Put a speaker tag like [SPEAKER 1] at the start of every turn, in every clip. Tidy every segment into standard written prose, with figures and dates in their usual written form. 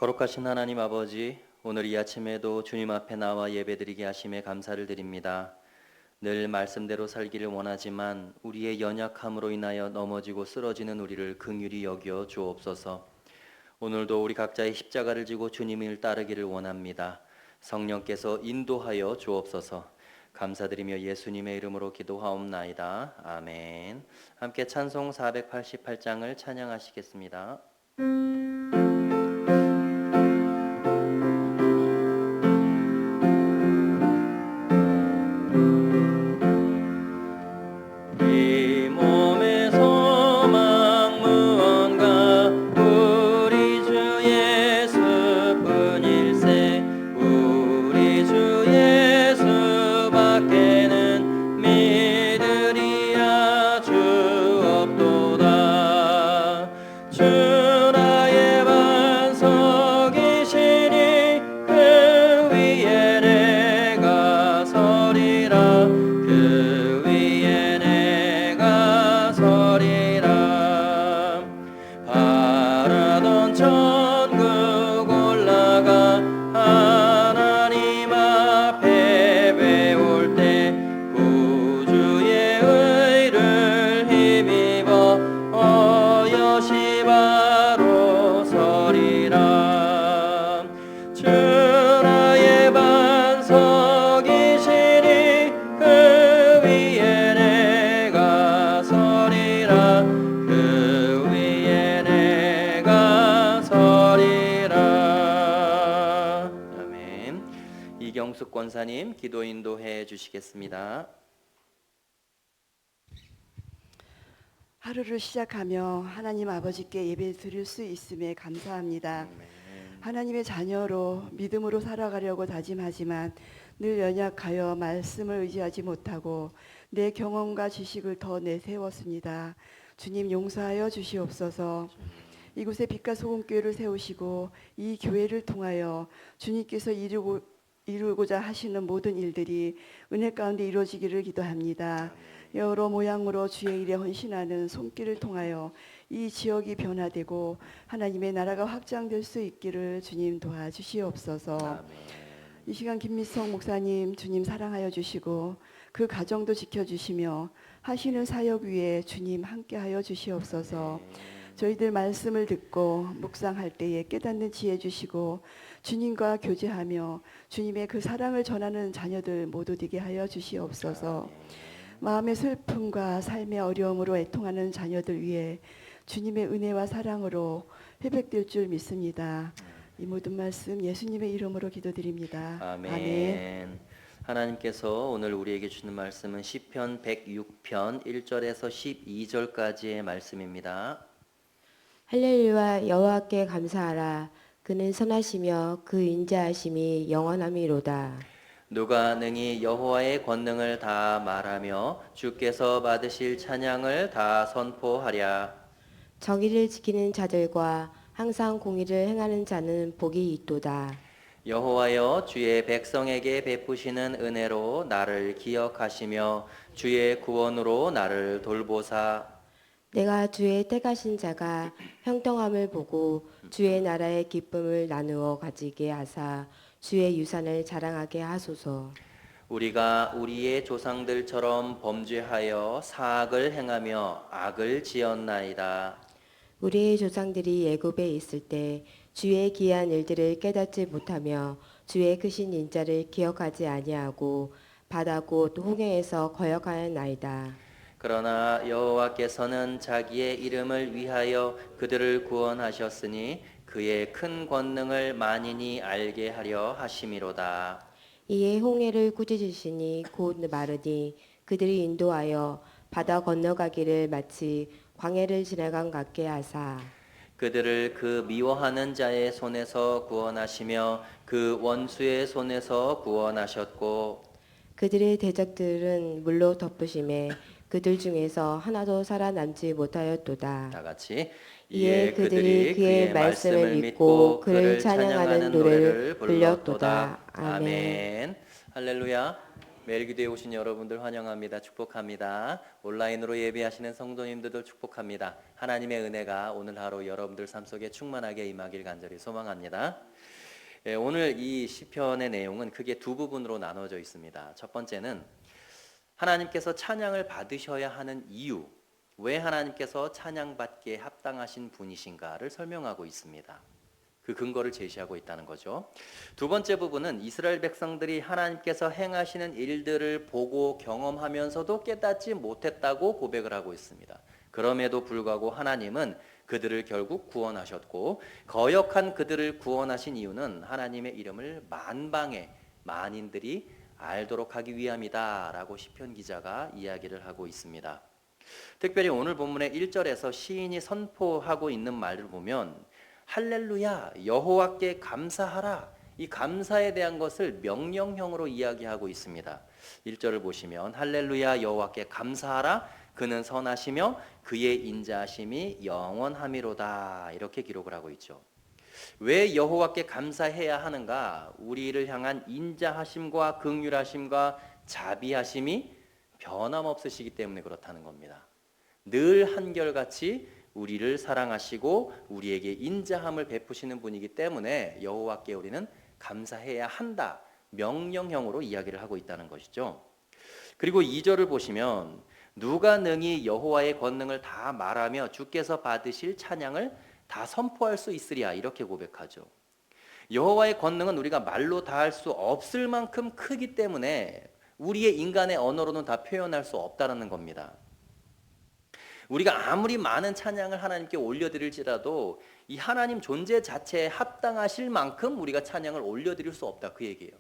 [SPEAKER 1] 거룩하신 하나님 아버지, 오늘 이 아침에도 주님 앞에 나와 예배드리게 하심에 감사를 드립니다. 늘 말씀대로 살기를 원하지만 우리의 연약함으로 인하여 넘어지고 쓰러지는 우리를 긍휼히 여겨 주옵소서. 오늘도 우리 각자의 십자가를 지고 주님을 따르기를 원합니다. 성령께서 인도하여 주옵소서. 감사드리며 예수님의 이름으로 기도하옵나이다. 아멘. 함께 찬송 488장을 찬양하시겠습니다. 이 몸의 소망 무언가 우리 주 예수뿐일세. 우리 주 예수밖에는 믿으리야 주 없도다. 주 나의 반석이시니 그 위에 내가 서리라. 그 위에 내가 서리라. 바라던 천국 올라가 하나님 앞에 배울 때 구주의 의를 힘입어 어여시 바로 서리라. 주 나의 반석이시니 그 위에 내가 서리라. 그 위에 내가 서리라. 아멘. 이경숙 권사님 기도 인도해 주시겠습니다.
[SPEAKER 2] 하루를 시작하며 하나님 아버지께 예배 드릴 수 있음에 감사합니다. 하나님의 자녀로 믿음으로 살아가려고 다짐하지만 늘 연약하여 말씀을 의지하지 못하고 내 경험과 지식을 더 내세웠습니다. 주님 용서하여 주시옵소서. 이곳에 빛과 소금교회를 세우시고 이 교회를 통하여 주님께서 이루고자 하시는 모든 일들이 은혜 가운데 이루어지기를 기도합니다. 여러 모양으로 주의 일에 헌신하는 손길을 통하여 이 지역이 변화되고 하나님의 나라가 확장될 수 있기를 주님 도와주시옵소서.
[SPEAKER 1] 아멘.
[SPEAKER 2] 이 시간 김미성 목사님 주님 사랑하여 주시고 그 가정도 지켜주시며 하시는 사역 위에 주님 함께하여 주시옵소서. 저희들 말씀을 듣고 묵상할 때에 깨닫는 지혜 주시고 주님과 교제하며 주님의 그 사랑을 전하는 자녀들 모두 되게 하여 주시옵소서. 마음의 슬픔과 삶의 어려움으로 애통하는 자녀들 위해 주님의 은혜와 사랑으로 회복될 줄 믿습니다. 이 모든 말씀 예수님의 이름으로 기도드립니다.
[SPEAKER 1] 아멘. 하나님께서 오늘 우리에게 주는 말씀은 시편 106편 1절에서 12절까지의 말씀입니다.
[SPEAKER 3] 할렐루야. 여호와께 감사하라. 그는 선하시며 그 인자하심이 영원함이로다.
[SPEAKER 1] 누가 능히 여호와의 권능을 다 말하며 주께서 받으실 찬양을 다 선포하랴.
[SPEAKER 3] 정의를 지키는 자들과 항상 공의를 행하는 자는 복이 있도다.
[SPEAKER 1] 여호와여, 주의 백성에게 베푸시는 은혜로 나를 기억하시며 주의 구원으로 나를 돌보사.
[SPEAKER 3] 내가 주의 택하신 자가 형통함을 보고 주의 나라의 기쁨을 나누어 가지게 하사 주의 유산을 자랑하게 하소서.
[SPEAKER 1] 우리가 우리의 조상들처럼 범죄하여 사악을 행하며 악을 지었나이다.
[SPEAKER 3] 우리의 조상들이 애굽에 있을 때 주의 기이한 일들을 깨닫지 못하며 주의 크신 인자를 기억하지 아니하고 바다 곧 홍해에서 거역하였나이다.
[SPEAKER 1] 그러나 여호와께서는 자기의 이름을 위하여 그들을 구원하셨으니 그의 큰 권능을 만인이 알게 하려 하심이로다.
[SPEAKER 3] 이에 홍해를 꾸짖으시니 곧 마르니 그들이 인도하여 바다 건너가기를 마치 광해를 지나간 같게 하사
[SPEAKER 1] 그들을 그 미워하는 자의 손에서 구원하시며 그 원수의 손에서 구원하셨고
[SPEAKER 3] 그들의 대적들은 물로 덮으심에 그들 중에서 하나도 살아남지 못하였도다.
[SPEAKER 1] 다 같이
[SPEAKER 3] 이에 그들이 그의 말씀을 믿고 그를 찬양하는 노래를 불렀도다. 아멘.
[SPEAKER 1] 할렐루야. 매일기도에 오신 여러분들 환영합니다. 축복합니다. 온라인으로 예배하시는 성도님들도 축복합니다. 하나님의 은혜가 오늘 하루 여러분들 삶 속에 충만하게 임하길 간절히 소망합니다. 오늘 이 시편의 내용은 크게 두 부분으로 나눠져 있습니다. 첫 번째는 하나님께서 찬양을 받으셔야 하는 이유, 왜 하나님께서 찬양받기에 합당하신 분이신가를 설명하고 있습니다. 그 근거를 제시하고 있다는 거죠. 두 번째 부분은 이스라엘 백성들이 하나님께서 행하시는 일들을 보고 경험하면서도 깨닫지 못했다고 고백을 하고 있습니다. 그럼에도 불구하고 하나님은 그들을 결국 구원하셨고, 거역한 그들을 구원하신 이유는 하나님의 이름을 만방의 만인들이 알도록 하기 위함이다 라고 시편 기자가 이야기를 하고 있습니다. 특별히 오늘 본문의 1절에서 시인이 선포하고 있는 말을 보면 할렐루야 여호와께 감사하라, 이 감사에 대한 것을 명령형으로 이야기하고 있습니다. 1절을 보시면 할렐루야 여호와께 감사하라, 그는 선하시며 그의 인자하심이 영원하미로다, 이렇게 기록을 하고 있죠. 왜 여호와께 감사해야 하는가? 우리를 향한 인자하심과 긍휼하심과 자비하심이 변함없으시기 때문에 그렇다는 겁니다. 늘 한결같이 우리를 사랑하시고 우리에게 인자함을 베푸시는 분이기 때문에 여호와께 우리는 감사해야 한다, 명령형으로 이야기를 하고 있다는 것이죠. 그리고 2절을 보시면 누가 능히 여호와의 권능을 다 말하며 주께서 받으실 찬양을 다 선포할 수 있으랴, 이렇게 고백하죠. 여호와의 권능은 우리가 말로 다 할 수 없을 만큼 크기 때문에 우리의 인간의 언어로는 다 표현할 수 없다는 겁니다. 우리가 아무리 많은 찬양을 하나님께 올려드릴지라도 이 하나님 존재 자체에 합당하실 만큼 우리가 찬양을 올려드릴 수 없다, 그 얘기예요.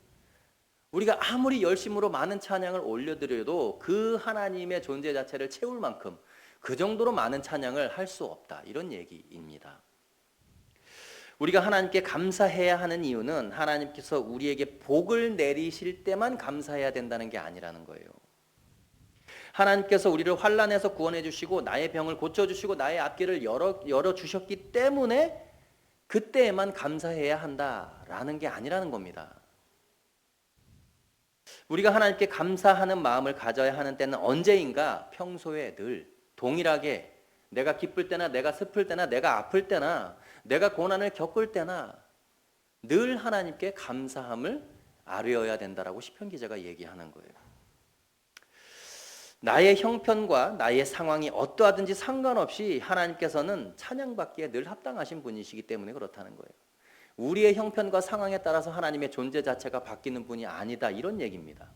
[SPEAKER 1] 우리가 아무리 열심으로 많은 찬양을 올려드려도 그 하나님의 존재 자체를 채울 만큼 그 정도로 많은 찬양을 할 수 없다, 이런 얘기입니다. 우리가 하나님께 감사해야 하는 이유는 하나님께서 우리에게 복을 내리실 때만 감사해야 된다는 게 아니라는 거예요. 하나님께서 우리를 환난에서 구원해 주시고 나의 병을 고쳐 주시고 나의 앞길을 열어 주셨기 때문에 그때에만 감사해야 한다라는 게 아니라는 겁니다. 우리가 하나님께 감사하는 마음을 가져야 하는 때는 언제인가? 평소에 늘 동일하게 내가 기쁠 때나 내가 슬플 때나 내가 아플 때나 내가 고난을 겪을 때나 늘 하나님께 감사함을 아뢰어야 된다라고 시편 기자가 얘기하는 거예요. 나의 형편과 나의 상황이 어떠하든지 상관없이 하나님께서는 찬양받기에 늘 합당하신 분이시기 때문에 그렇다는 거예요. 우리의 형편과 상황에 따라서 하나님의 존재 자체가 바뀌는 분이 아니다, 이런 얘기입니다.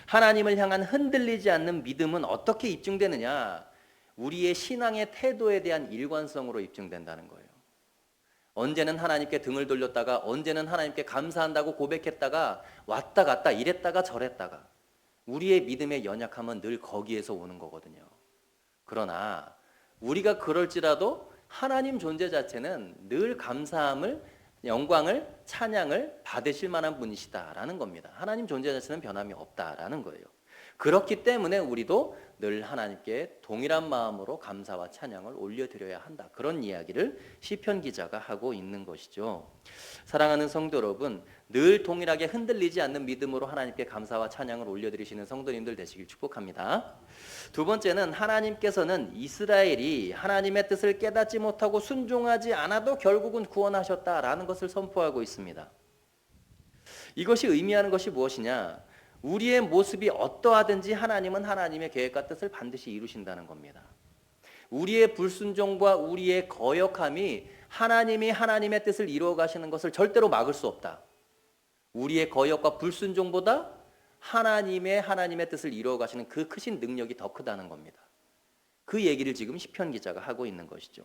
[SPEAKER 1] 하나님을 향한 흔들리지 않는 믿음은 어떻게 입증되느냐? 우리의 신앙의 태도에 대한 일관성으로 입증된다는 거예요. 언제는 하나님께 등을 돌렸다가 언제는 하나님께 감사한다고 고백했다가 왔다 갔다 이랬다가 저랬다가, 우리의 믿음의 연약함은 늘 거기에서 오는 거거든요. 그러나 우리가 그럴지라도 하나님 존재 자체는 늘 감사함을, 영광을, 찬양을 받으실 만한 분이시다라는 겁니다. 하나님 존재 자체는 변함이 없다라는 거예요. 그렇기 때문에 우리도 늘 하나님께 동일한 마음으로 감사와 찬양을 올려드려야 한다, 그런 이야기를 시편 기자가 하고 있는 것이죠. 사랑하는 성도 여러분, 늘 동일하게 흔들리지 않는 믿음으로 하나님께 감사와 찬양을 올려드리시는 성도님들 되시길 축복합니다. 두 번째는 하나님께서는 이스라엘이 하나님의 뜻을 깨닫지 못하고 순종하지 않아도 결국은 구원하셨다라는 것을 선포하고 있습니다. 이것이 의미하는 것이 무엇이냐? 우리의 모습이 어떠하든지 하나님은 하나님의 계획과 뜻을 반드시 이루신다는 겁니다. 우리의 불순종과 우리의 거역함이 하나님이 하나님의 뜻을 이루어 가시는 것을 절대로 막을 수 없다. 우리의 거역과 불순종보다 하나님의 뜻을 이루어 가시는 그 크신 능력이 더 크다는 겁니다. 그 얘기를 지금 시편 기자가 하고 있는 것이죠.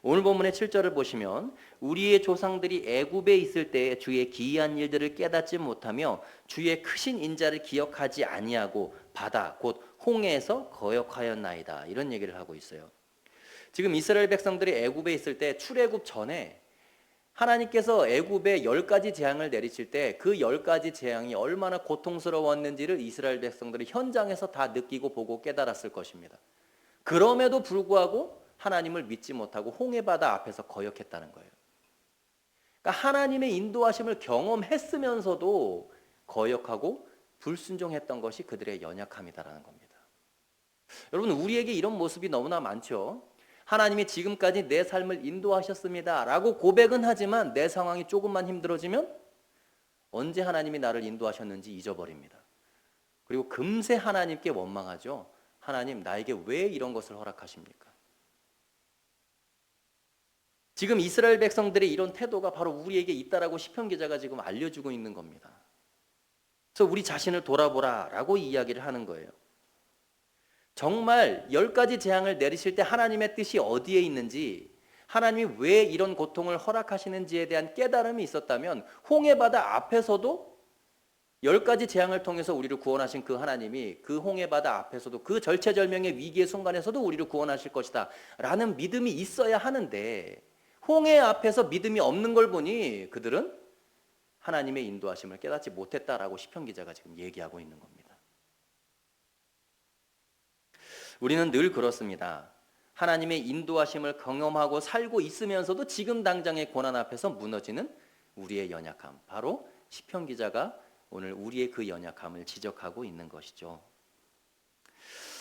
[SPEAKER 1] 오늘 본문의 7절을 보시면 우리의 조상들이 애굽에 있을 때 주의 기이한 일들을 깨닫지 못하며 주의 크신 인자를 기억하지 아니하고 바다 곧 홍해에서 거역하였나이다, 이런 얘기를 하고 있어요. 지금 이스라엘 백성들이 애굽에 있을 때 출애굽 전에 하나님께서 애굽에 10가지 재앙을 내리실 때 그 10가지 재앙이 얼마나 고통스러웠는지를 이스라엘 백성들이 현장에서 다 느끼고 보고 깨달았을 것입니다. 그럼에도 불구하고 하나님을 믿지 못하고 홍해바다 앞에서 거역했다는 거예요. 그러니까 하나님의 인도하심을 경험했으면서도 거역하고 불순종했던 것이 그들의 연약함이다라는 겁니다. 여러분, 우리에게 이런 모습이 너무나 많죠. 하나님이 지금까지 내 삶을 인도하셨습니다 라고 고백은 하지만 내 상황이 조금만 힘들어지면 언제 하나님이 나를 인도하셨는지 잊어버립니다. 그리고 금세 하나님께 원망하죠. 하나님, 나에게 왜 이런 것을 허락하십니까? 지금 이스라엘 백성들의 이런 태도가 바로 우리에게 있다라고 시편 기자가 지금 알려주고 있는 겁니다. 그래서 우리 자신을 돌아보라라고 이야기를 하는 거예요. 정말 10가지 재앙을 내리실 때 하나님의 뜻이 어디에 있는지, 하나님이 왜 이런 고통을 허락하시는지에 대한 깨달음이 있었다면 홍해바다 앞에서도 10가지 재앙을 통해서 우리를 구원하신 그 하나님이 그 홍해바다 앞에서도 그 절체절명의 위기의 순간에서도 우리를 구원하실 것이다 라는 믿음이 있어야 하는데, 홍해 앞에서 믿음이 없는 걸 보니 그들은 하나님의 인도하심을 깨닫지 못했다라고 시편 기자가 지금 얘기하고 있는 겁니다. 우리는 늘 그렇습니다. 하나님의 인도하심을 경험하고 살고 있으면서도 지금 당장의 고난 앞에서 무너지는 우리의 연약함, 바로 시편 기자가 오늘 우리의 그 연약함을 지적하고 있는 것이죠.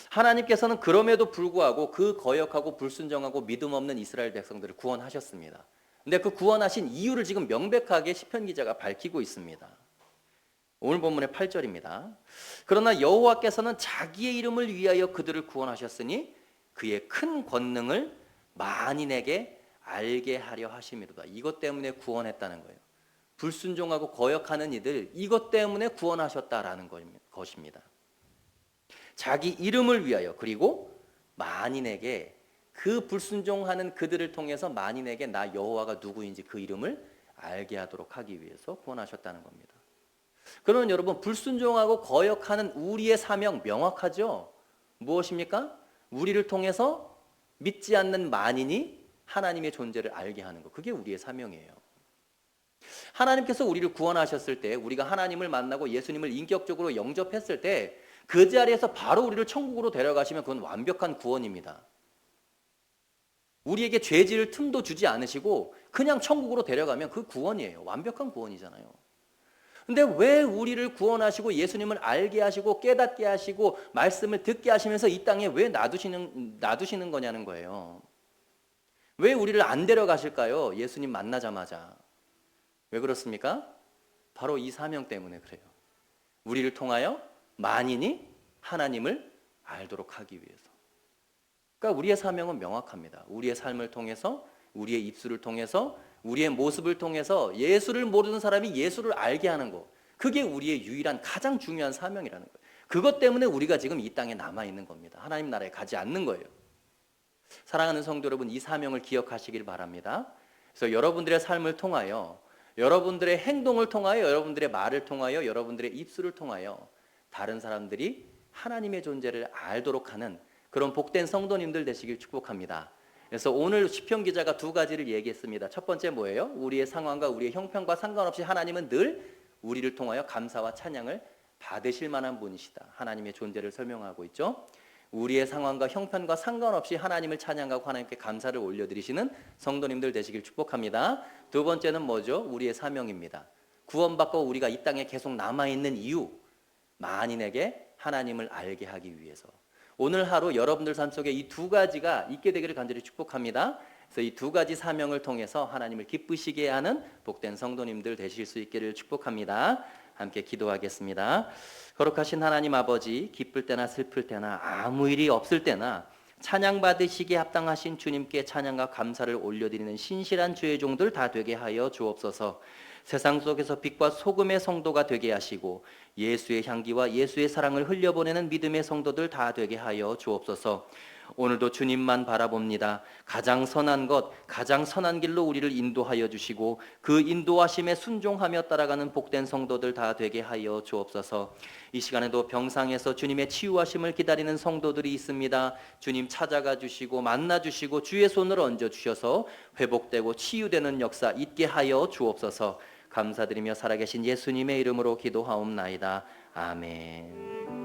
[SPEAKER 1] 하나님께서는 그럼에도 불구하고 그 거역하고 불순종하고 믿음 없는 이스라엘 백성들을 구원하셨습니다. 근데 그 구원하신 이유를 지금 명백하게 시편 기자가 밝히고 있습니다. 오늘 본문의 8절입니다. 그러나 여호와께서는 자기의 이름을 위하여 그들을 구원하셨으니 그의 큰 권능을 만인에게 알게 하려 하심이로다. 이것 때문에 구원했다는 거예요. 불순종하고 거역하는 이들, 이것 때문에 구원하셨다라는 것입니다. 자기 이름을 위하여, 그리고 만인에게, 그 불순종하는 그들을 통해서 만인에게 나 여호와가 누구인지 그 이름을 알게 하도록 하기 위해서 구원하셨다는 겁니다. 그러면 여러분, 불순종하고 거역하는 우리의 사명 명확하죠? 무엇입니까? 우리를 통해서 믿지 않는 만인이 하나님의 존재를 알게 하는 것, 그게 우리의 사명이에요. 하나님께서 우리를 구원하셨을 때, 우리가 하나님을 만나고 예수님을 인격적으로 영접했을 때 그 자리에서 바로 우리를 천국으로 데려가시면 그건 완벽한 구원입니다. 우리에게 죄 지을 틈도 주지 않으시고 그냥 천국으로 데려가면 그 구원이에요. 완벽한 구원이잖아요. 근데 왜 우리를 구원하시고 예수님을 알게 하시고 깨닫게 하시고 말씀을 듣게 하시면서 이 땅에 왜 놔두시는 거냐는 거예요. 왜 우리를 안 데려가실까요? 예수님 만나자마자. 왜 그렇습니까? 바로 이 사명 때문에 그래요. 우리를 통하여 만인이 하나님을 알도록 하기 위해서. 그러니까 우리의 사명은 명확합니다. 우리의 삶을 통해서, 우리의 입술을 통해서, 우리의 모습을 통해서 예수를 모르는 사람이 예수를 알게 하는 것, 그게 우리의 유일한 가장 중요한 사명이라는 거예요. 그것 때문에 우리가 지금 이 땅에 남아있는 겁니다. 하나님 나라에 가지 않는 거예요. 사랑하는 성도 여러분, 이 사명을 기억하시길 바랍니다. 그래서 여러분들의 삶을 통하여, 여러분들의 행동을 통하여, 여러분들의 말을 통하여, 여러분들의 입술을 통하여 다른 사람들이 하나님의 존재를 알도록 하는 그런 복된 성도님들 되시길 축복합니다. 그래서 오늘 시편 기자가 2가지를 얘기했습니다. 첫 번째 뭐예요? 우리의 상황과 우리의 형편과 상관없이 하나님은 늘 우리를 통하여 감사와 찬양을 받으실 만한 분이시다. 하나님의 존재를 설명하고 있죠. 우리의 상황과 형편과 상관없이 하나님을 찬양하고 하나님께 감사를 올려드리시는 성도님들 되시길 축복합니다. 두 번째는 뭐죠? 우리의 사명입니다. 구원받고 우리가 이 땅에 계속 남아있는 이유, 만인에게 하나님을 알게 하기 위해서. 오늘 하루 여러분들 삶 속에 이 2가지가 있게 되기를 간절히 축복합니다. 그래서 이 2가지 사명을 통해서 하나님을 기쁘시게 하는 복된 성도님들 되실 수 있기를 축복합니다. 함께 기도하겠습니다. 거룩하신 하나님 아버지, 기쁠 때나 슬플 때나 아무 일이 없을 때나 찬양 받으시기에 합당하신 주님께 찬양과 감사를 올려드리는 신실한 주의 종들 다 되게 하여 주옵소서. 세상 속에서 빛과 소금의 성도가 되게 하시고 예수의 향기와 예수의 사랑을 흘려보내는 믿음의 성도들 다 되게 하여 주옵소서. 오늘도 주님만 바라봅니다. 가장 선한 것, 가장 선한 길로 우리를 인도하여 주시고 그 인도하심에 순종하며 따라가는 복된 성도들 다 되게 하여 주옵소서. 이 시간에도 병상에서 주님의 치유하심을 기다리는 성도들이 있습니다. 주님 찾아가 주시고 만나 주시고 주의 손을 얹어 주셔서 회복되고 치유되는 역사 있게 하여 주옵소서. 감사드리며 살아계신 예수님의 이름으로 기도하옵나이다. 아멘.